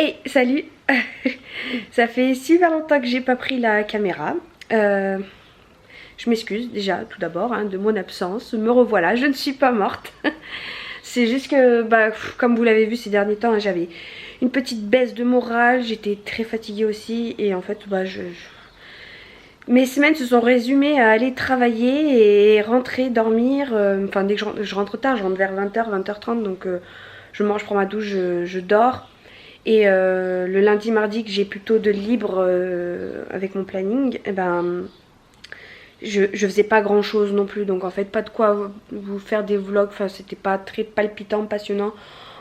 Et salut. Ça fait super longtemps que j'ai pas pris la caméra. Je m'excuse déjà tout d'abord de mon absence. Me revoilà, je ne suis pas morte. C'est juste que comme vous l'avez vu ces derniers temps, j'avais une petite baisse de morale. J'étais très fatiguée aussi. Et en fait mes semaines se sont résumées à aller travailler et rentrer, dormir. Enfin dès que je rentre tard, je rentre vers 20h, 20h30. Donc je mange, je prends ma douche, je dors. Et le lundi, mardi que j'ai plutôt de libre avec mon planning, je faisais pas grand chose non plus. Donc en fait pas de quoi vous faire des vlogs. Enfin c'était pas très palpitant, passionnant.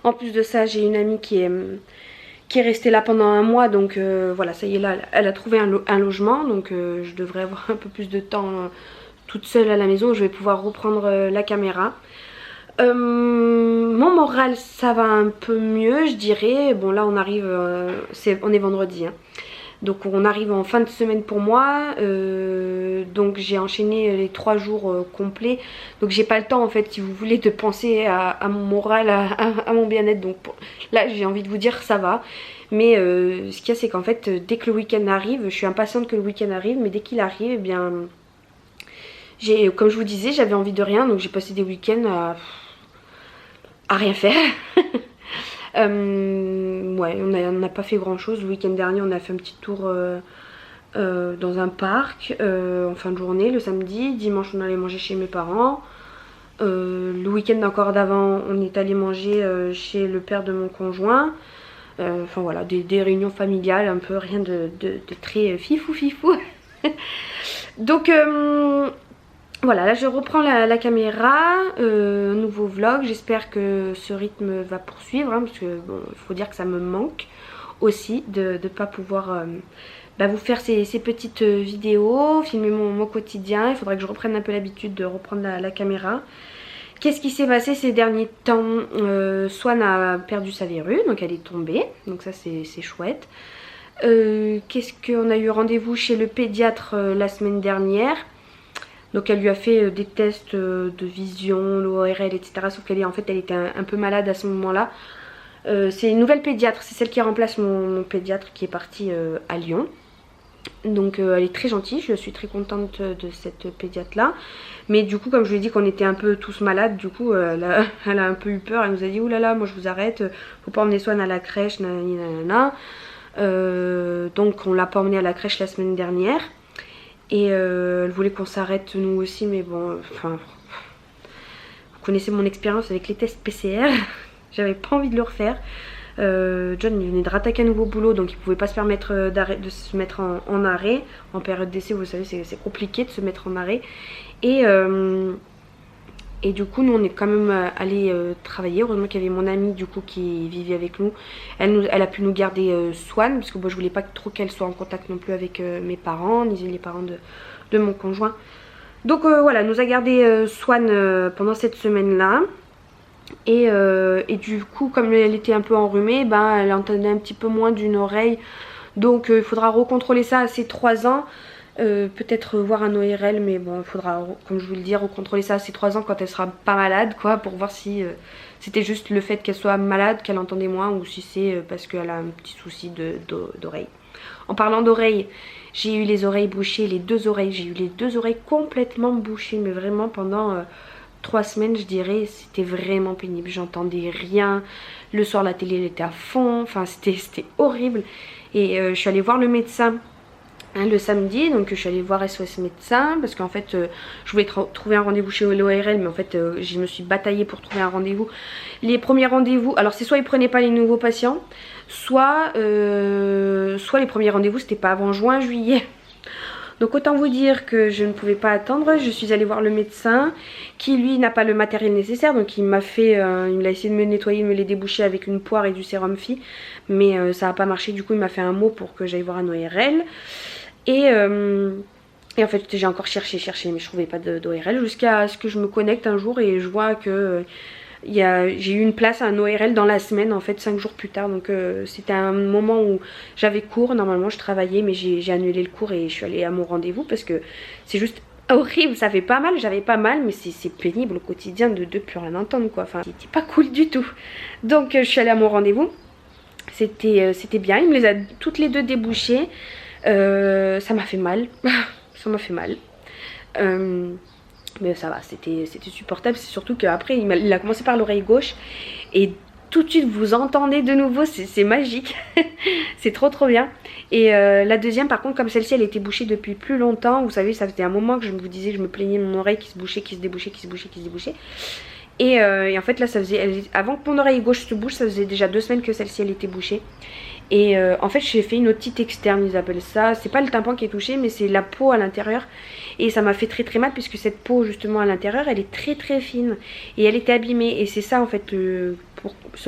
En plus de ça j'ai une amie qui est restée là pendant un mois. Donc voilà, ça y est, là elle a trouvé un logement. Donc je devrais avoir un peu plus de temps toute seule à la maison. Je vais pouvoir reprendre la caméra. Mon moral ça va un peu mieux je dirais. Bon là on arrive, on est vendredi donc on arrive en fin de semaine pour moi. Donc j'ai enchaîné les 3 jours complets. Donc j'ai pas le temps en fait si vous voulez de penser à mon moral, à mon bien-être. Donc là j'ai envie de vous dire ça va. Mais ce qu'il y a c'est qu'en fait dès que le week-end arrive, je suis impatiente que le week-end arrive. Mais dès qu'il arrive comme je vous disais j'avais envie de rien. Donc j'ai passé des week-ends à rien faire. Ouais, on n'a pas fait grand chose. Le week-end dernier on a fait un petit tour dans un parc en fin de journée le samedi. Dimanche on allait manger chez mes parents. Le week-end encore d'avant on est allé manger chez le père de mon conjoint. Enfin voilà, des réunions familiales un peu, rien de très fifou. Donc voilà, là je reprends la caméra, nouveau vlog. J'espère que ce rythme va poursuivre parce que bon, il faut dire que ça me manque aussi de ne pas pouvoir vous faire ces petites vidéos, filmer mon quotidien. Il faudrait que je reprenne un peu l'habitude de reprendre la caméra. Qu'est-ce qui s'est passé ces derniers temps? Swan a perdu sa verrue, donc elle est tombée, donc ça c'est chouette. Qu'est-ce qu'on a eu rendez-vous chez le pédiatre la semaine dernière. Donc elle lui a fait des tests de vision, l'ORL, etc. Sauf qu'elle elle était un peu malade à ce moment-là. C'est une nouvelle pédiatre, c'est celle qui remplace mon pédiatre qui est parti à Lyon. Donc elle est très gentille, je suis très contente de cette pédiatre là. Mais du coup comme je lui ai dit qu'on était un peu tous malades, du coup elle a un peu eu peur. Elle nous a dit oulala, moi je vous arrête, faut pas emmener Swan à la crèche, nanana. Donc on l'a pas emmené à la crèche la semaine dernière. Et elle voulait qu'on s'arrête nous aussi, mais bon, enfin, vous connaissez mon expérience avec les tests PCR. J'avais pas envie de le refaire. John il venait de rattaquer un nouveau boulot, donc il pouvait pas se permettre de se mettre en arrêt. En période d'essai, vous savez, c'est compliqué de se mettre en arrêt. Et du coup nous on est quand même allé travailler. Heureusement qu'il y avait mon amie du coup qui vivait avec nous. Elle a pu nous garder Swan, parce que moi je voulais pas trop qu'elle soit en contact non plus avec mes parents, ni les parents de mon conjoint. Donc voilà, elle nous a gardé Swan pendant cette semaine là. Et du coup comme elle était un peu enrhumée, elle entendait un petit peu moins d'une oreille. Donc il faudra recontrôler ça à ses 3 ans. Peut-être voir un ORL, mais bon il faudra, comme je vous le dis, recontrôler ça à ses 3 ans quand elle sera pas malade quoi, pour voir si c'était juste le fait qu'elle soit malade qu'elle entendait moins, ou si c'est parce qu'elle a un petit souci d'oreille. En parlant d'oreille, j'ai eu les oreilles bouchées, les 2 oreilles, j'ai eu les 2 oreilles complètement bouchées, mais vraiment pendant 3 semaines je dirais. C'était vraiment pénible, j'entendais rien. Le soir la télé elle était à fond, enfin c'était horrible. Et je suis allée voir le médecin le samedi, donc je suis allée voir SOS médecin parce qu'en fait je voulais trouver un rendez-vous chez l'ORL, mais en fait je me suis bataillée pour trouver un rendez-vous. Les premiers rendez-vous, alors c'est soit ils prenaient pas les nouveaux patients, soit les premiers rendez-vous c'était pas avant juin, juillet. Donc autant vous dire que je ne pouvais pas attendre. Je suis allée voir le médecin qui lui n'a pas le matériel nécessaire. Donc il m'a fait, il a essayé de me nettoyer, de me les déboucher avec une poire et du sérum Phi. Mais ça n'a pas marché, du coup il m'a fait un mot pour que j'aille voir un ORL. Et en fait j'ai encore cherché mais je trouvais pas d'ORL jusqu'à ce que je me connecte un jour et je vois que j'ai eu une place à un ORL dans la semaine, en fait 5 jours plus tard. Donc c'était un moment où j'avais cours, normalement je travaillais, mais j'ai annulé le cours et je suis allée à mon rendez-vous parce que c'est juste horrible. Ça fait pas mal, j'avais pas mal, mais c'est pénible au quotidien de plus rien entendre quoi. Enfin c'était pas cool du tout. Donc je suis allée à mon rendez-vous. C'était bien, il me les a toutes les deux débouchées. Ça m'a fait mal, ça m'a fait mal. Mais ça va, c'était supportable. C'est surtout qu'après il a commencé par l'oreille gauche et tout de suite vous entendez de nouveau, c'est magique. C'est trop bien. Et la deuxième par contre, comme celle-ci elle était bouchée depuis plus longtemps, vous savez, ça faisait un moment que je vous disais, je me plaignais de mon oreille qui se bouchait, qui se débouchait, qui se bouchait, qui se débouchait. Et en fait là ça faisait, avant que mon oreille gauche se bouche, ça faisait déjà 2 semaines que celle-ci elle était bouchée. Et en fait j'ai fait une otite externe, ils appellent ça. C'est pas le tympan qui est touché, mais c'est la peau à l'intérieur. Et ça m'a fait très mal puisque cette peau justement à l'intérieur elle est très fine. Et elle était abîmée. Et c'est ça en fait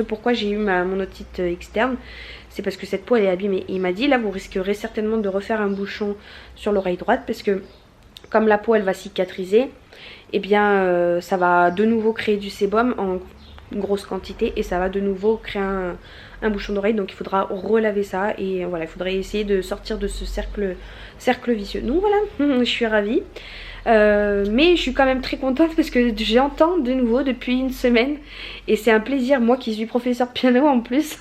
pourquoi j'ai eu mon otite externe. C'est parce que cette peau elle est abîmée. Et il m'a dit là vous risquerez certainement de refaire un bouchon sur l'oreille droite. Parce que comme la peau elle va cicatriser, et bien ça va de nouveau créer du sébum en grosse quantité. Et ça va de nouveau créer un bouchon d'oreille, donc il faudra relaver ça et voilà, il faudrait essayer de sortir de ce cercle vicieux. Donc voilà, je suis ravie. Mais je suis quand même très contente parce que j'entends de nouveau depuis une semaine et c'est un plaisir, moi qui suis professeur de piano en plus.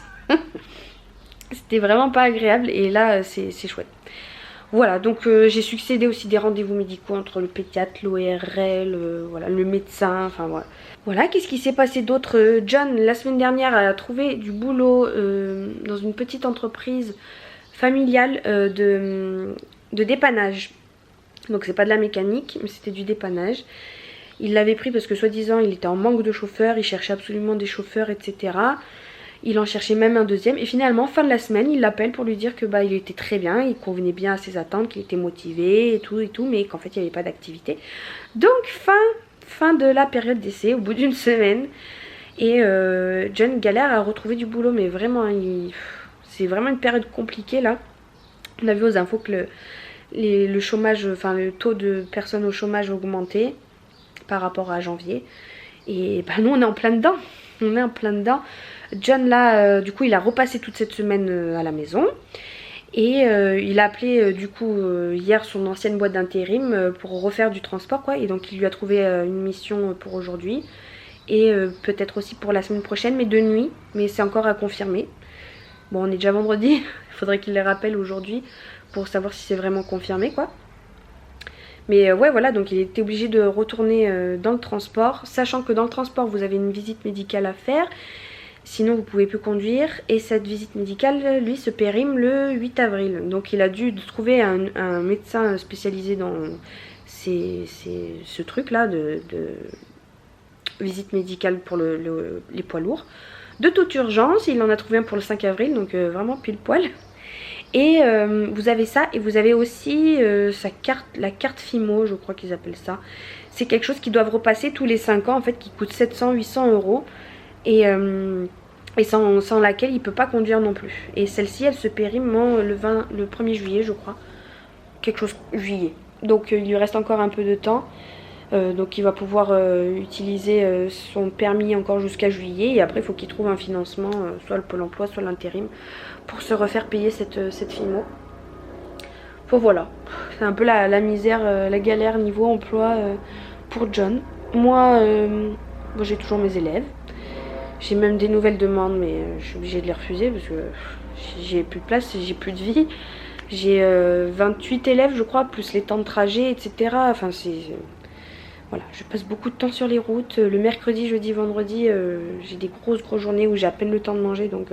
C'était vraiment pas agréable et là c'est chouette. Voilà, donc j'ai succédé aussi des rendez-vous médicaux entre le pédiatre, l'ORL, voilà, le médecin, enfin voilà. Voilà, qu'est-ce qui s'est passé d'autre? John, la semaine dernière, a trouvé du boulot dans une petite entreprise familiale de dépannage. Donc c'est pas de la mécanique, mais c'était du dépannage. Il l'avait pris parce que soi-disant il était en manque de chauffeurs, il cherchait absolument des chauffeurs, etc. Il en cherchait même un deuxième et finalement fin de la semaine il l'appelle pour lui dire que bah il était très bien, il convenait bien à ses attentes, qu'il était motivé et tout mais qu'en fait il n'y avait pas d'activité. Donc fin de la période d'essai au bout d'une semaine et John galère à retrouver du boulot mais vraiment c'est vraiment une période compliquée là. On a vu aux infos que le chômage, enfin le taux de personnes au chômage augmentait par rapport à janvier et bah nous on est en plein dedans. On est en plein dedans. John là, du coup il a repassé toute cette semaine à la maison. Et il a appelé du coup hier son ancienne boîte d'intérim pour refaire du transport quoi. Et donc il lui a trouvé une mission pour aujourd'hui. Et peut-être aussi pour la semaine prochaine, mais de nuit. Mais c'est encore à confirmer. Bon on est déjà vendredi, il faudrait qu'il les rappelle aujourd'hui pour savoir si c'est vraiment confirmé quoi. Mais ouais voilà, donc il était obligé de retourner dans le transport, sachant que dans le transport vous avez une visite médicale à faire, sinon vous pouvez plus conduire. Et cette visite médicale, lui, se périme le 8 avril. Donc il a dû trouver un médecin spécialisé dans ce truc là de visite médicale pour les poids lourds. De toute urgence, il en a trouvé un pour le 5 avril, donc vraiment pile poil. Et vous avez ça et vous avez aussi la carte FIMO, je crois qu'ils appellent ça. C'est quelque chose qu'ils doivent repasser tous les 5 ans en fait, qui coûte 700-800 euros. Et sans laquelle il ne peut pas conduire non plus. Et celle-ci elle se périme le 1er juillet je crois. Quelque chose juillet. Donc il lui reste encore un peu de temps. Donc il va pouvoir utiliser son permis encore jusqu'à juillet. Et après il faut qu'il trouve un financement, soit le Pôle emploi, soit l'intérim, pour se refaire payer cette FIMO. Bon voilà, c'est un peu la misère, la galère niveau emploi pour John. Moi, bon, j'ai toujours mes élèves. J'ai même des nouvelles demandes, mais je suis obligée de les refuser parce que j'ai plus de place, j'ai plus de vie. J'ai 28 élèves, je crois, plus les temps de trajet, etc. Enfin, voilà, je passe beaucoup de temps sur les routes. Le mercredi, jeudi, vendredi, j'ai des grosses journées où j'ai à peine le temps de manger. Donc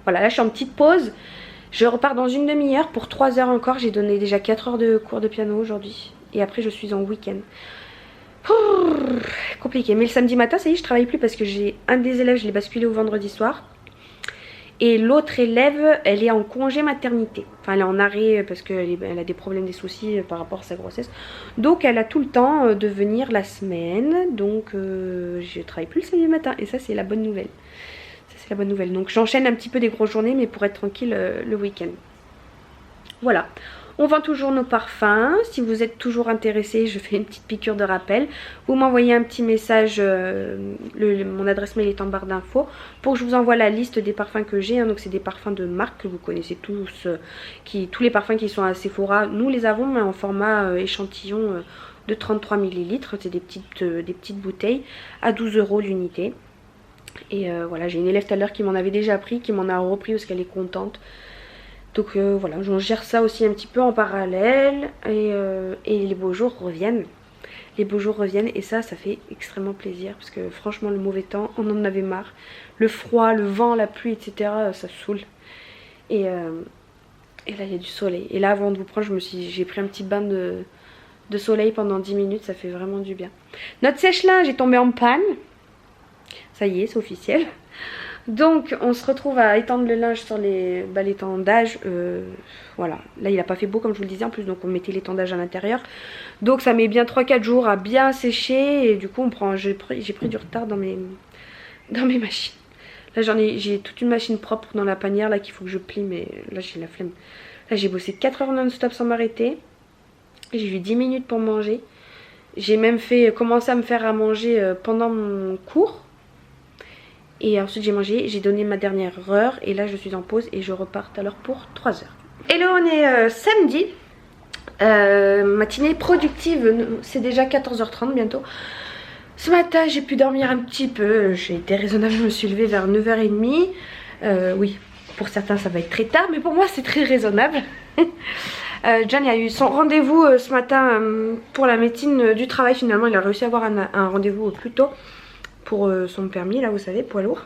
voilà, là je suis en petite pause. Je repars dans une demi-heure pour 3 heures encore. J'ai donné déjà 4 heures de cours de piano aujourd'hui. Et après, je suis en week-end. Compliqué. Mais le samedi matin, ça y est, je travaille plus parce que j'ai un des élèves, je l'ai basculé au vendredi soir. Et l'autre élève, elle est en congé maternité. Enfin, elle est en arrêt parce qu'elle a des problèmes, des soucis par rapport à sa grossesse. Donc, elle a tout le temps de venir la semaine. Donc, je travaille plus le samedi matin. Et ça, c'est la bonne nouvelle. Ça, c'est la bonne nouvelle. Donc, j'enchaîne un petit peu des grosses journées, mais pour être tranquille le week-end. Voilà. On vend toujours nos parfums. Si vous êtes toujours intéressé, je fais une petite piqûre de rappel. Vous m'envoyez un petit message, mon adresse mail est en barre d'infos, pour que je vous envoie la liste des parfums que j'ai. Donc c'est des parfums de marque que vous connaissez tous. Tous les parfums qui sont à Sephora, nous les avons mais en format échantillon de 33 ml. C'est des petites bouteilles à 12 € l'unité. Et voilà, j'ai une élève tout à l'heure qui m'en avait déjà pris, qui m'en a repris parce qu'elle est contente. Donc voilà, j'en gère ça aussi un petit peu en parallèle. Et les beaux jours reviennent. Les beaux jours reviennent et ça fait extrêmement plaisir. Parce que franchement, le mauvais temps, on en avait marre. Le froid, le vent, la pluie, etc. Ça saoule. Et là, il y a du soleil. Et là, avant de vous prendre, j'ai pris un petit bain de soleil pendant 10 minutes. Ça fait vraiment du bien. Notre sèche-linge est tombé en panne. Ça y est, c'est officiel. Donc on se retrouve à étendre le linge sur l'étendage. Voilà, là il n'a pas fait beau comme je vous le disais en plus, donc on mettait l'étendage à l'intérieur. Donc ça met bien 3-4 jours à bien sécher. Et du coup j'ai pris du retard dans mes machines. Là j'ai toute une machine propre dans la panière là qu'il faut que je plie, mais là j'ai la flemme. Là j'ai bossé 4 heures non-stop sans m'arrêter. J'ai eu 10 minutes pour manger. J'ai même commencé à me faire à manger pendant mon cours. Et ensuite j'ai mangé, j'ai donné ma dernière heure. Et là je suis en pause et je repars tout à l'heure pour 3 heures. Hello, on est samedi. Matinée productive, c'est déjà 14h30 bientôt. Ce matin j'ai pu dormir un petit peu. J'ai été raisonnable, je me suis levée vers 9h30. Oui, pour certains ça va être très tard, mais pour moi c'est très raisonnable. John a eu son rendez-vous ce matin pour la médecine du travail. Finalement il a réussi à avoir un rendez-vous plus tôt pour son permis, là vous savez, poids lourd.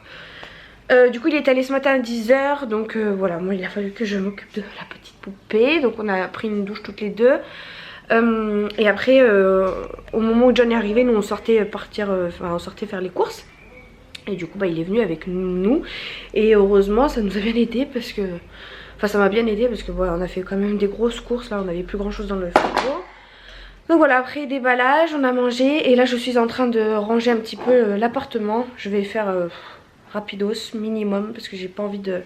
Du coup il est allé ce matin à 10h. Donc voilà, moi il a fallu que je m'occupe de la petite poupée. Donc on a pris une douche toutes les deux. Et après au moment où John est arrivé, nous on sortait on sortait faire les courses. Et du coup bah, il est venu avec nous. Et heureusement ça nous a bien aidé parce que... Enfin ça m'a bien aidé parce que voilà, on a fait quand même des grosses courses. Là on n'avait plus grand chose dans le frigo. Donc voilà, après déballage, on a mangé. Et là je suis en train de ranger un petit peu l'appartement. Je vais faire rapidos minimum parce que j'ai pas envie de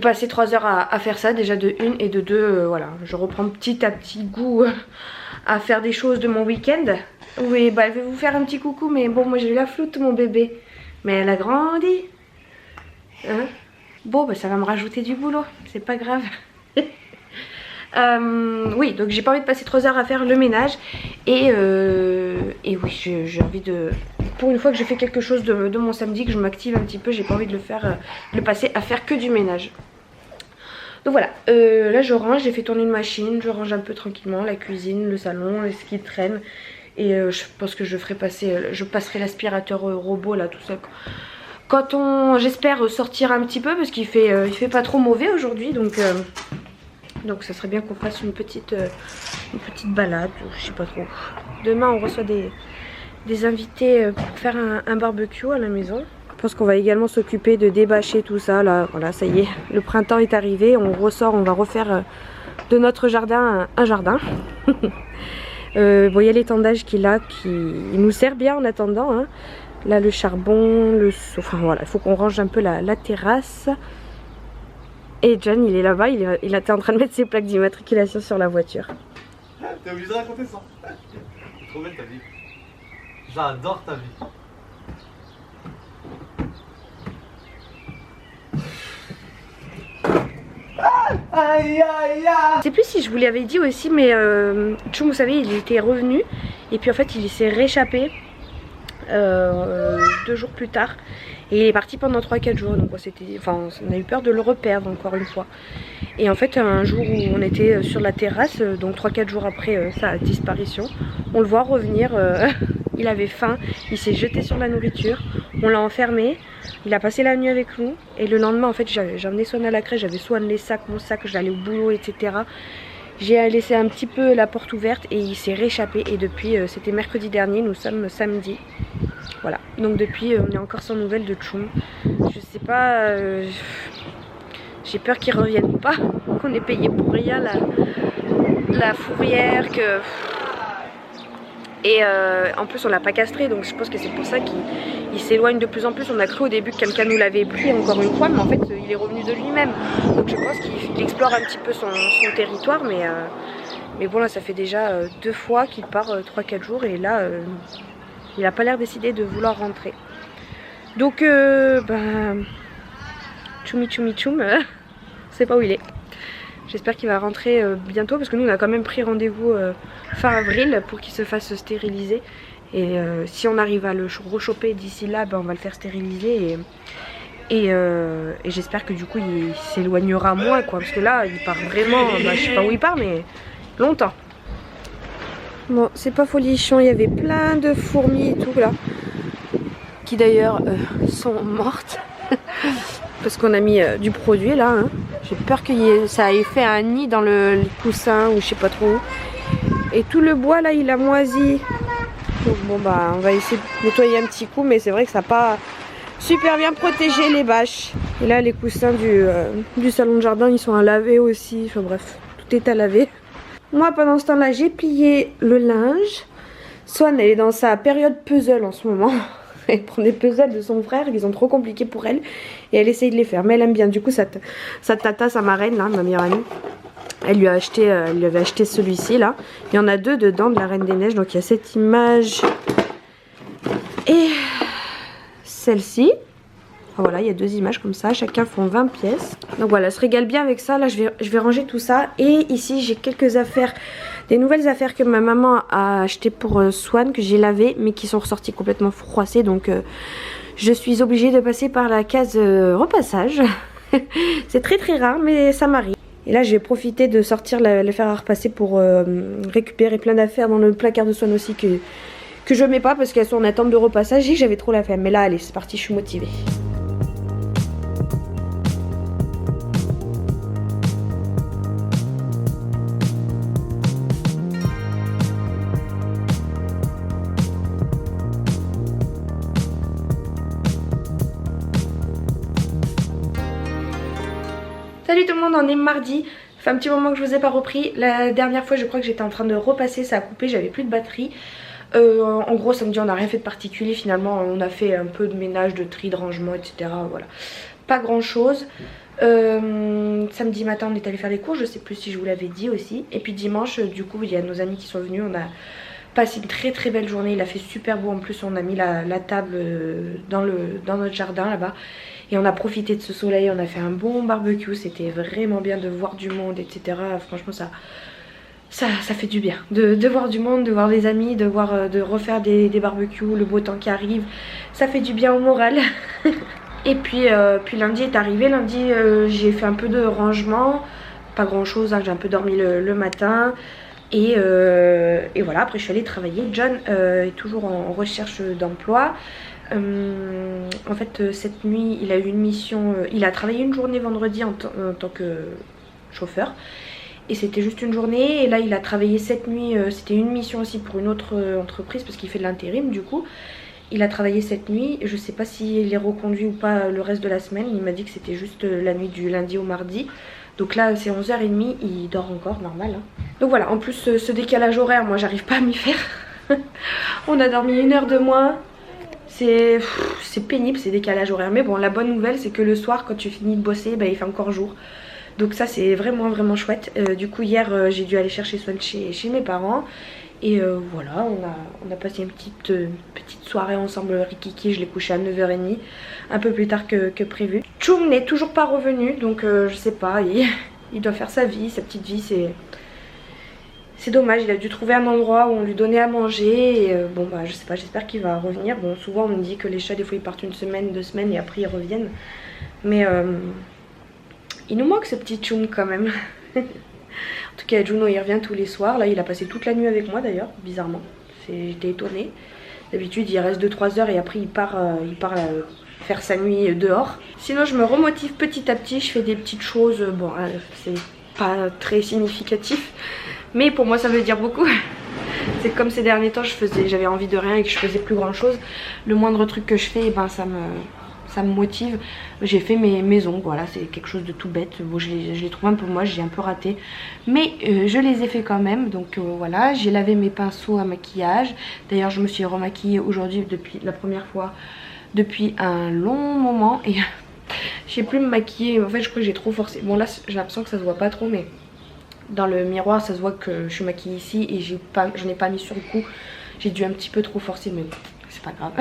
passer 3 heures à faire ça. Déjà de 1 et de 2, voilà. Je reprends petit à petit goût à faire des choses de mon week-end. Oui, bah elle veut vous faire un petit coucou. Mais bon, moi j'ai eu la floute mon bébé. Mais elle a grandi. Hein? Bon, bah ça va me rajouter du boulot. C'est pas grave. Oui, donc j'ai pas envie de passer 3 heures à faire le ménage. Et oui, j'ai envie de... Pour une fois que j'ai fait quelque chose de mon samedi, que je m'active un petit peu, j'ai pas envie de le passer à faire que du ménage. Donc voilà, là je range, j'ai fait tourner une machine, je range un peu tranquillement la cuisine, le salon, ce qui traîne. Et je pense que je passerai l'aspirateur robot là tout seul. Quand j'espère sortir un petit peu parce qu'il fait pas trop mauvais aujourd'hui, donc ça serait bien qu'on fasse une petite balade, je sais pas trop. Demain on reçoit des invités pour faire un barbecue à la maison. Je pense qu'on va également s'occuper de débâcher tout ça là. Voilà, ça y est, le printemps est arrivé, on ressort, on va refaire de notre jardin un jardin. Vous voyez l'étendage qu'il a, qui nous sert bien en attendant, hein. Là le charbon, enfin voilà, il faut qu'on range un peu la terrasse. Et John il est là-bas, il était en train de mettre ses plaques d'immatriculation sur la voiture. T'es obligé de raconter ça. Trop belle ta vie. J'adore ta vie. Aïe aïe aïe. Je sais plus si je vous l'avais dit aussi, mais Tchoum, vous savez, il était revenu et puis en fait il s'est réchappé 2 jours plus tard. Et il est parti pendant 3-4 jours, donc on a eu peur de le reperdre encore une fois. Et en fait un jour où on était sur la terrasse, donc 3-4 jours après sa disparition, on le voit revenir, il avait faim, il s'est jeté sur la nourriture, on l'a enfermé, il a passé la nuit avec nous. Et le lendemain en fait j'ai emmené Swan à la crèche, j'avais Swan les sacs, mon sac, j'allais au boulot, etc. J'ai laissé un petit peu la porte ouverte et il s'est réchappé. Et depuis, c'était mercredi dernier, nous sommes samedi. Voilà, donc depuis on est encore sans nouvelles de Tchoum. Je sais pas, j'ai peur qu'il revienne pas, qu'on ait payé pour rien la fourrière, et en plus on l'a pas castré, donc je pense que c'est pour ça qu'il s'éloigne de plus en plus. On a cru au début que quelqu'un nous l'avait pris encore une fois, mais en fait il est revenu de lui-même. Donc je pense qu'il explore un petit peu son territoire, mais bon là ça fait déjà 2 fois qu'il part 3-4 jours et là il a pas l'air décidé de vouloir rentrer. Donc Tchoumi Tchoum, je sais pas où il est. J'espère qu'il va rentrer bientôt parce que nous on a quand même pris rendez-vous fin avril pour qu'il se fasse stériliser. Et si on arrive à le rechoper d'ici là, ben, on va le faire stériliser et j'espère que du coup il s'éloignera moins quoi. Parce que là il part vraiment, bah, je sais pas où il part mais longtemps. Bon c'est pas folichon, il y avait plein de fourmis et tout là. Qui d'ailleurs sont mortes. Parce qu'on a mis du produit là. Hein. J'ai peur que ça ait fait un nid dans les coussins ou je sais pas trop où. Et tout le bois là il a moisi. Donc bon bah on va essayer de nettoyer un petit coup, mais c'est vrai que ça n'a pas super bien protégé les bâches. Et là les coussins du salon de jardin ils sont à laver aussi. Enfin bref, tout est à laver. Moi pendant ce temps là j'ai plié le linge. Swan elle est dans sa période puzzle en ce moment. Elle prend des puzzles de son frère qui sont trop compliqués pour elle. Et elle essaye de les faire. Mais elle aime bien. Du coup sa tata, sa marraine là, ma meilleure amie. Elle lui avait acheté celui-ci là. Il y en a deux dedans de la Reine des Neiges. Donc il y a cette image et celle-ci. Enfin, voilà, il y a deux images comme ça. Chacun font 20 pièces. Donc voilà, elle se régale bien avec ça. Là, je vais ranger tout ça. Et ici, j'ai quelques affaires. Des nouvelles affaires que ma maman a achetées pour Swan. Que j'ai lavées mais qui sont ressorties complètement froissées. Donc je suis obligée de passer par la case repassage. C'est très très rare mais ça m'arrive. Et là je vais profiter de sortir le fer à repasser pour récupérer plein d'affaires dans le placard de Swan aussi que je mets pas parce qu'elles sont en attente de repassage et j'avais trop la flemme. Mais là allez c'est parti, je suis motivée. Salut tout le monde, on est mardi. Ça fait un petit moment que je vous ai pas repris. La dernière fois je crois que j'étais en train de repasser, ça a coupé, j'avais plus de batterie. En gros samedi on n'a rien fait de particulier finalement. On a fait un peu de ménage, de tri, de rangement etc. Voilà, pas grand chose. Samedi matin on est allé faire des cours, je sais plus si je vous l'avais dit aussi. Et puis dimanche du coup il y a nos amis qui sont venus, on a passé une très très belle journée. Il a fait super beau en plus, on a mis la table dans notre jardin là-bas. Et on a profité de ce soleil, on a fait un bon barbecue, c'était vraiment bien de voir du monde, etc. Franchement ça fait du bien de voir du monde, de voir des amis, de refaire des barbecues, le beau temps qui arrive. Ça fait du bien au moral. Et puis lundi est arrivé, lundi j'ai fait un peu de rangement, pas grand chose, hein, j'ai un peu dormi le matin. Et voilà, après je suis allée travailler. John est toujours en recherche d'emploi. En fait cette nuit il a eu une mission, il a travaillé une journée vendredi en tant que chauffeur et c'était juste une journée, et là il a travaillé cette nuit, c'était une mission aussi pour une autre entreprise parce qu'il fait de l'intérim. Du coup il a travaillé cette nuit, je sais pas s'il est reconduit ou pas le reste de la semaine. Il m'a dit que c'était juste la nuit du lundi au mardi. Donc là c'est 11h30, il dort encore normal hein. Donc voilà, en plus ce décalage horaire moi j'arrive pas à m'y faire. On a dormi 1 heure de moins. C'est pénible ces décalages horaires. Mais bon la bonne nouvelle c'est que le soir quand tu finis de bosser bah, il fait encore jour. Donc ça c'est vraiment chouette. Du coup hier j'ai dû aller chercher Swan chez mes parents. Et voilà on a passé une petite soirée ensemble rikiki. Je l'ai couché à 9h30, un peu plus tard que prévu. Choum n'est toujours pas revenu donc je sais pas, il doit faire sa vie, sa petite vie. C'est dommage, il a dû trouver un endroit où on lui donnait à manger. Et bon bah je sais pas, j'espère qu'il va revenir. Bon souvent on me dit que les chats des fois ils partent 1 semaine, 2 semaines et après ils reviennent. Mais il nous manque ce petit Choum quand même. En tout cas Juno il revient tous les soirs. Là il a passé toute la nuit avec moi d'ailleurs, bizarrement. J'étais étonnée. D'habitude il reste 2-3 heures et après il part faire sa nuit dehors. Sinon je me remotive petit à petit, je fais des petites choses. Bon c'est pas très significatif. Mais pour moi ça veut dire beaucoup. C'est comme ces derniers temps j'avais envie de rien et que je faisais plus grand chose. Le moindre truc que je fais et ben ça me motive. J'ai fait mes maisons, voilà c'est quelque chose de tout bête. Bon je les trouve un peu moches, j'ai un peu raté. Mais je les ai fait quand même. Donc voilà, j'ai lavé mes pinceaux à maquillage. D'ailleurs je me suis remaquillée aujourd'hui depuis la première fois depuis un long moment. Et je sais plus me maquiller. En fait je crois que j'ai trop forcé. Bon là j'ai l'impression que ça se voit pas trop mais dans le miroir ça se voit que je suis maquillée ici et j'en ai pas mis sur le cou. J'ai dû un petit peu trop forcer mais bon, c'est pas grave.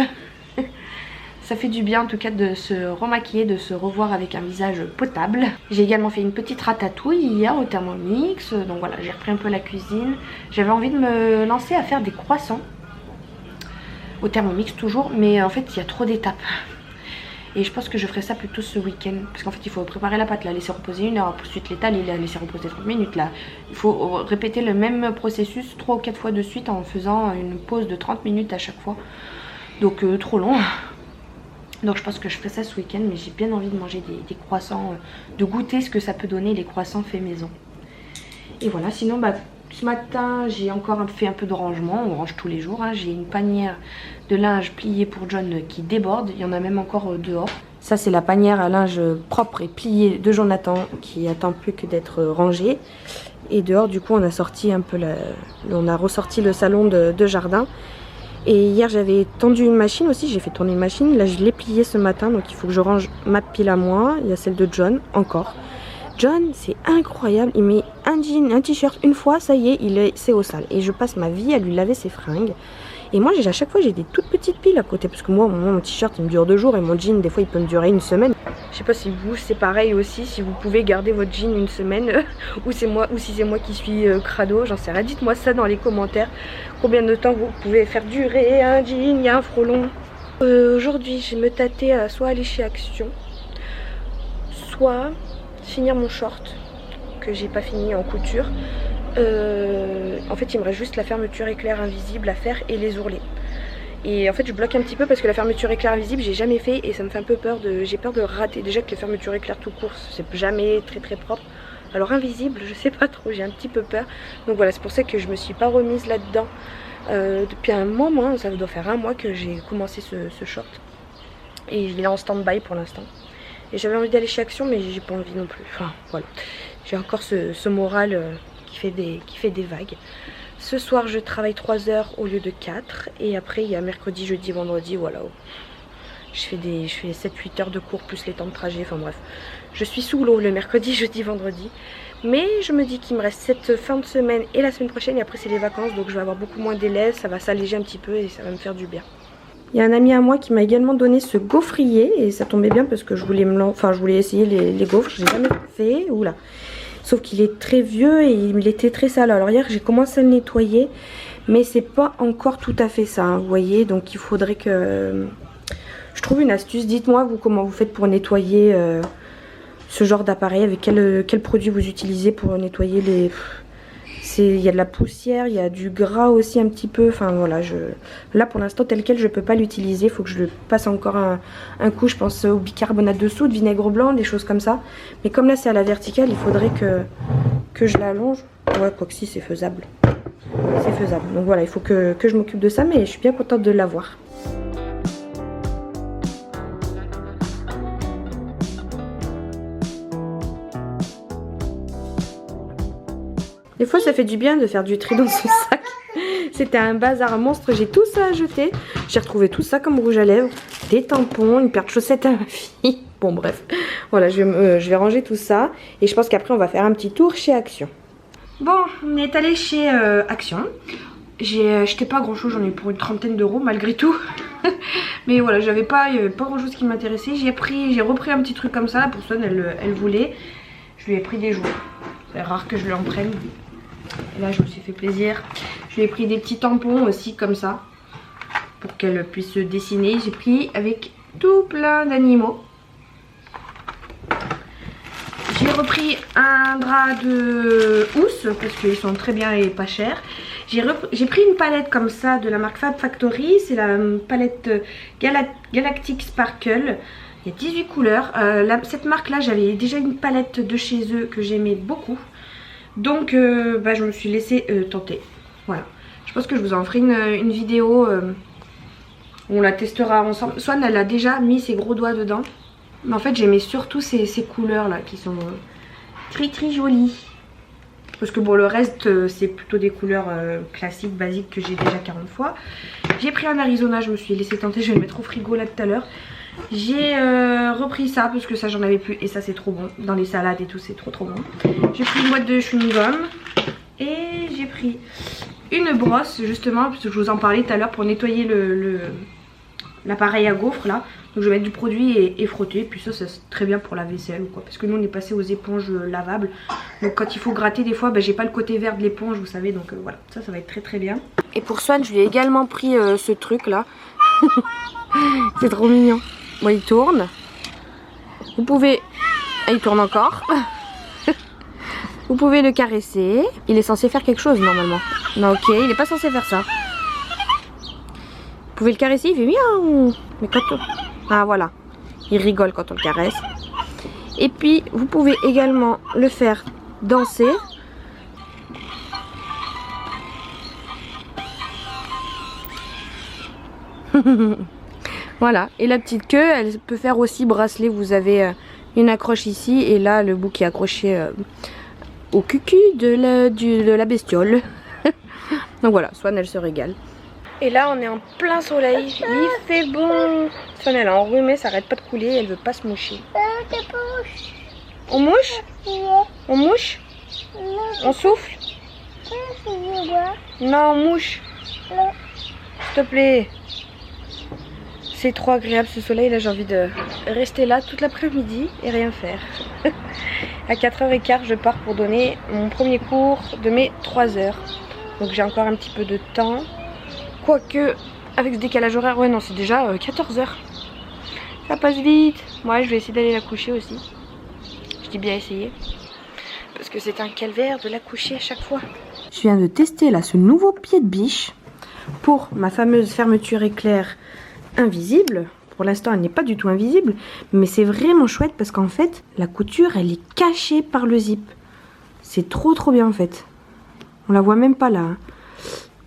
Ça fait du bien en tout cas de se remaquiller, de se revoir avec un visage potable. J'ai également fait une petite ratatouille hier au Thermomix. Donc voilà, j'ai repris un peu la cuisine. J'avais envie de me lancer à faire des croissants. au Thermomix toujours, mais en fait il y a trop d'étapes. Et je pense que je ferai ça plutôt ce week-end. Parce qu'en fait il faut préparer la pâte, la laisser reposer 1 heure, ensuite l'étaler, la laisser reposer 30 minutes. Là, il faut répéter le même processus 3 ou 4 fois de suite en faisant une pause de 30 minutes à chaque fois. Donc trop long. Donc je pense que je ferai ça ce week-end, mais j'ai bien envie de manger des croissants, de goûter ce que ça peut donner les croissants faits maison. Et voilà, sinon bah, ce matin j'ai encore fait un peu de rangement, on range tous les jours, hein. J'ai une panière de linge pliée pour John qui déborde, il y en a même encore dehors. Ça c'est la panière à linge propre et pliée de Jonathan qui attend plus que d'être rangée. Et dehors du coup on a sorti un peu on a ressorti le salon de jardin. Et hier j'avais tendu une machine aussi, j'ai fait tourner une machine, là je l'ai pliée ce matin, donc il faut que je range ma pile à moi, il y a celle de John encore. John c'est incroyable, il met un jean, un t-shirt une fois, ça y est, c'est au sale. Et je passe ma vie à lui laver ses fringues. Et moi à chaque fois j'ai des toutes petites piles à côté, parce que moi mon t-shirt il me dure 2 jours et mon jean des fois il peut me durer 1 semaine. Je sais pas si vous c'est pareil aussi, si vous pouvez garder votre jean 1 semaine ou si c'est moi qui suis crado, j'en sais rien. Dites-moi ça dans les commentaires, combien de temps vous pouvez faire durer un jean, il y a un frelon. Aujourd'hui je vais me tâter à soit aller chez Action, soit finir mon short que j'ai pas fini en couture. En fait il me reste juste la fermeture éclair invisible à faire et les ourlets. Et en fait je bloque un petit peu parce que la fermeture éclair invisible j'ai jamais fait et ça me fait un peu peur j'ai peur de rater. Déjà que les fermetures éclair tout court c'est jamais très propre. Alors invisible je sais pas trop, j'ai un petit peu peur. Donc voilà, c'est pour ça que je me suis pas remise là-dedans depuis un moment. Ça doit faire 1 mois que j'ai commencé ce short. Et il est en stand-by pour l'instant. Et j'avais envie d'aller chez Action mais j'ai pas envie non plus. Enfin voilà, j'ai encore ce moral qui fait des vagues. Ce soir je travaille 3 heures au lieu de 4. Et après il y a mercredi, jeudi, vendredi, voilà. Je fais 7-8 heures de cours plus les temps de trajet, enfin bref. Je suis sous l'eau le mercredi, jeudi, vendredi. Mais je me dis qu'il me reste cette fin de semaine et la semaine prochaine. Et après c'est les vacances, donc je vais avoir beaucoup moins d'élèves. Ça va s'alléger un petit peu et ça va me faire du bien. Il y a un ami à moi qui m'a également donné ce gaufrier. Et ça tombait bien parce que je voulais essayer les gaufres. Je n'ai jamais fait. Oula. Sauf qu'il est très vieux et il était très sale. Alors hier j'ai commencé à le nettoyer, mais c'est pas encore tout à fait ça, hein, vous voyez. Donc il faudrait que je trouve une astuce. Dites-moi vous comment vous faites pour nettoyer ce genre d'appareil, avec quel produit vous utilisez pour nettoyer les... Il y a de la poussière, il y a du gras aussi un petit peu. Enfin voilà, là pour l'instant tel quel je peux pas l'utiliser. Il faut que je le passe encore un coup, je pense au bicarbonate de soude, vinaigre blanc, des choses comme ça. Mais comme là c'est à la verticale, il faudrait que je l'allonge. Ouais, quoi que si, c'est faisable. C'est faisable. Donc voilà, il faut que je m'occupe de ça, mais je suis bien contente de l'avoir. Des fois ça fait du bien de faire du tri dans son sac. C'était un bazar monstre, j'ai tout ça à jeter. J'ai retrouvé tout ça comme rouge à lèvres, des tampons, une paire de chaussettes à ma fille. Bon bref, voilà, je vais ranger tout ça. Et je pense qu'après on va faire un petit tour chez Action. Bon, on est allé chez Action. J'ai acheté pas grand chose, j'en ai eu pour une 30aine d'euros malgré tout. Mais voilà, il n'y avait pas grand chose qui m'intéressait. J'ai repris un petit truc comme ça, pour Swan, elle voulait. Je lui ai pris des jouets. C'est rare que je lui en prenne. Et là je me suis fait plaisir. Je lui ai pris des petits tampons aussi comme ça, pour qu'elle puisse se dessiner. J'ai pris avec tout plein d'animaux. J'ai repris un drap de housse parce qu'ils sont très bien et pas chers. J'ai pris une palette comme ça de la marque Fab Factory. C'est la palette Galactic Sparkle. Il y a 18 couleurs. Cette marque là, j'avais déjà une palette de chez eux que j'aimais beaucoup. Donc je me suis laissée tenter. Voilà. Je pense que je vous en ferai une vidéo où on la testera ensemble. Swan elle a déjà mis ses gros doigts dedans. Mais en fait j'aimais surtout ces couleurs là qui sont très jolies. Parce que bon le reste c'est plutôt des couleurs classiques, basiques que j'ai déjà 40 fois. J'ai pris un Arizona, je me suis laissée tenter, je vais le mettre au frigo là tout à l'heure. J'ai repris ça parce que ça j'en avais plus et ça c'est trop bon. Dans les salades et tout c'est trop bon. J'ai pris une boîte de chewing-gum et j'ai pris une brosse justement parce que je vous en parlais tout à l'heure pour nettoyer l'appareil à gaufres là. Donc je vais mettre du produit et frotter. Puis ça c'est très bien pour la vaisselle ou quoi. Parce que nous on est passé aux éponges lavables. Donc quand il faut gratter des fois, j'ai pas le côté vert de l'éponge, vous savez. Donc voilà, ça va être très bien. Et pour Swan, je lui ai également pris ce truc là. C'est trop mignon. Bon, il tourne. Vous pouvez... Ah, il tourne encore. Vous pouvez le caresser. Il est censé faire quelque chose normalement. Non, ok, il n'est pas censé faire ça. Vous pouvez le caresser, il fait miaou. Mais quand on... Ah voilà, il rigole quand on le caresse. Et puis vous pouvez également le faire danser. Voilà, et la petite queue, elle peut faire aussi bracelet. Vous avez une accroche ici et là le bout qui est accroché au cucu de la bestiole. Donc voilà, Swan elle se régale. Et là on est en plein soleil, il fait bon. Swan elle est enrhumée, ça arrête pas de couler, elle veut pas se moucher. On mouche? On mouche? On souffle? Non, on mouche. S'il te plaît. C'est trop agréable ce soleil, là j'ai envie de rester là toute l'après-midi et rien faire. À 4h15 je pars pour donner mon premier cours de mes 3h. Donc j'ai encore un petit peu de temps. Quoique, avec ce décalage horaire, ouais non c'est déjà 14h. Ça passe vite. Moi je vais essayer d'aller la coucher aussi. Je dis bien essayer. Parce que c'est un calvaire de la coucher à chaque fois. Je viens de tester là ce nouveau pied de biche pour ma fameuse fermeture éclair invisible. Pour l'instant elle n'est pas du tout invisible, mais c'est vraiment chouette parce qu'en fait la couture elle est cachée par le zip. C'est trop bien en fait. On la voit même pas là, hein.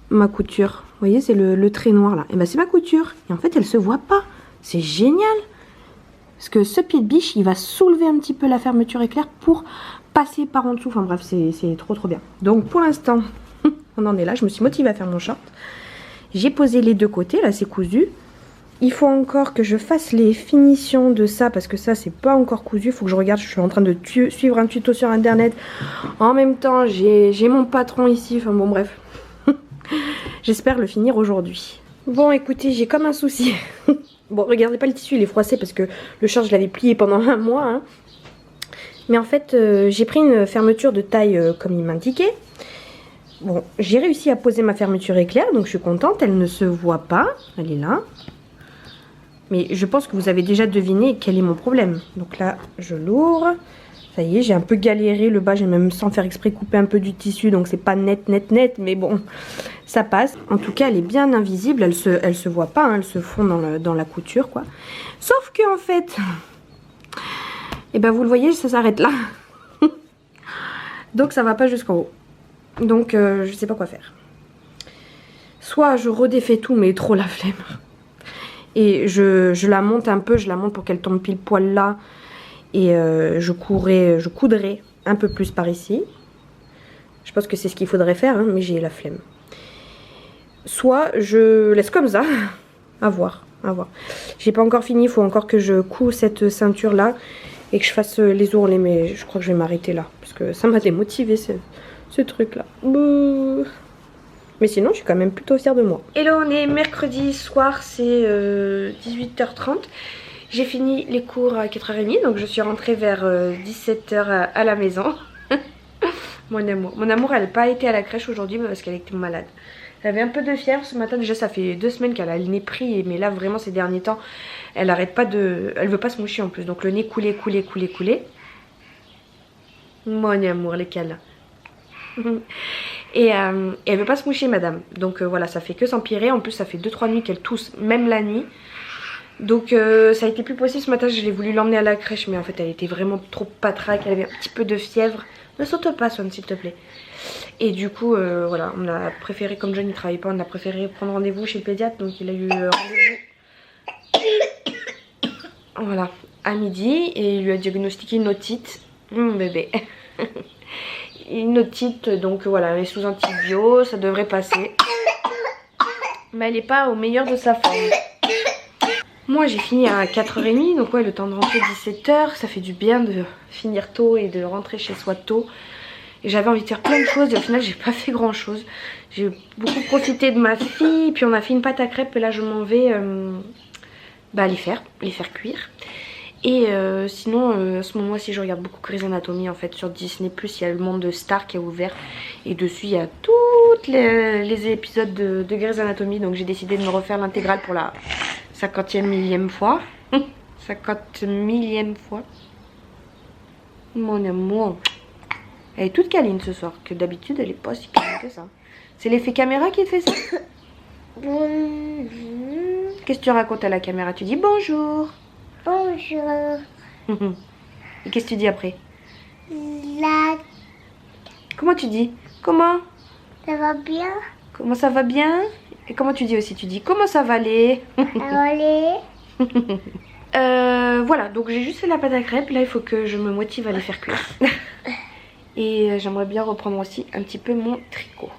Ma couture, vous voyez c'est le trait noir là, et ben c'est ma couture et en fait elle se voit pas. C'est génial parce que ce pied de biche il va soulever un petit peu la fermeture éclair pour passer par en dessous. Enfin bref, c'est trop bien. Donc pour l'instant on en est là. Je me suis motivée à faire mon short. J'ai posé les deux côtés, là c'est cousu. Il faut encore que je fasse les finitions de ça parce que ça c'est pas encore cousu. Il faut que je regarde, je suis en train de suivre un tuto sur internet. En même temps j'ai mon patron ici, enfin bon bref. J'espère le finir aujourd'hui. Bon écoutez, j'ai comme un souci. Bon regardez pas le tissu, il est froissé parce que le short je l'avais plié pendant un mois. Hein. Mais en fait j'ai pris une fermeture de taille comme il m'indiquait. Bon j'ai réussi à poser ma fermeture éclair donc je suis contente, elle ne se voit pas, elle est là. Mais je pense que vous avez déjà deviné quel est mon problème. Donc là, je l'ouvre. Ça y est, j'ai un peu galéré. Le bas, j'ai même sans faire exprès coupé un peu du tissu. Donc c'est pas net. Mais bon, ça passe. En tout cas, elle est bien invisible. Elle se voit pas. Hein, elle se fond dans la couture, quoi. Sauf que en fait, et ben vous le voyez, ça s'arrête là. Donc ça va pas jusqu'en haut. Donc je sais pas quoi faire. Soit je redéfais tout, mais trop la flemme. Et je la monte un peu, je la monte pour qu'elle tombe pile poil là. Et je coudrai un peu plus par ici. Je pense que c'est ce qu'il faudrait faire, hein, mais j'ai la flemme. Soit je laisse comme ça. À voir. J'ai pas encore fini, il faut encore que je couds cette ceinture là. Et que je fasse les ourlets, mais je crois que je vais m'arrêter là. Parce que ça m'a démotivé ce truc là. Bouh. Mais sinon, je suis quand même plutôt fière de moi. Et là, on est mercredi soir, c'est 18h30. J'ai fini les cours à 4h30, donc je suis rentrée vers 17h à la maison. Mon amour, elle n'a pas été à la crèche aujourd'hui parce qu'elle était malade. Elle avait un peu de fièvre ce matin. Déjà, ça fait 2 semaines qu'elle a le nez pris. Mais là, vraiment, ces derniers temps, elle arrête pas de... Elle veut pas se moucher en plus. Donc le nez coulé. Mon amour, les câlins. Et elle veut pas se moucher madame. Donc voilà, ça fait que s'empirer. En plus ça fait 2-3 nuits qu'elle tousse, même la nuit. Donc ça a été plus possible ce matin. Je l'ai voulu l'emmener à la crèche, mais en fait elle était vraiment trop patraque. Elle avait un petit peu de fièvre. Ne saute pas Swan s'il te plaît. Et du coup voilà, on a préféré, comme John il travaille pas, on a préféré prendre rendez-vous chez le pédiatre. Donc il a eu rendez-vous voilà, à midi. Et il lui a diagnostiqué une otite. Mon bébé. Une otite, donc voilà, elle est sous antibio, ça devrait passer. Mais elle n'est pas au meilleur de sa forme. Moi j'ai fini à 4h30, donc ouais, le temps de rentrer 17h, ça fait du bien de finir tôt et de rentrer chez soi tôt. Et j'avais envie de faire plein de choses et au final j'ai pas fait grand chose. J'ai beaucoup profité de ma fille, puis on a fait une pâte à crêpes et là je m'en vais bah, les faire cuire. Et sinon, à ce moment-ci, je regarde beaucoup Grey's Anatomy en fait sur Disney+. Il y a le monde de Star qui est ouvert et dessus il y a tous les épisodes de Grey's Anatomy. Donc j'ai décidé de me refaire l'intégrale pour la 50e millième fois. 50 millième fois. Mon amour. Elle est toute câline ce soir, que d'habitude elle est pas si câline que ça. C'est l'effet caméra qui te fait ça? Qu'est-ce que tu racontes à la caméra? Tu dis bonjour. Bonjour. Et qu'est-ce que tu dis après? Là, Comment tu dis? Comment? ça va bien? Comment ça va bien? Et comment tu dis aussi? Tu dis comment ça va aller? Allez. Voilà, donc j'ai juste fait la pâte à crêpes. Là il faut que je me motive à les faire cuire. Et j'aimerais bien reprendre aussi un petit peu mon tricot.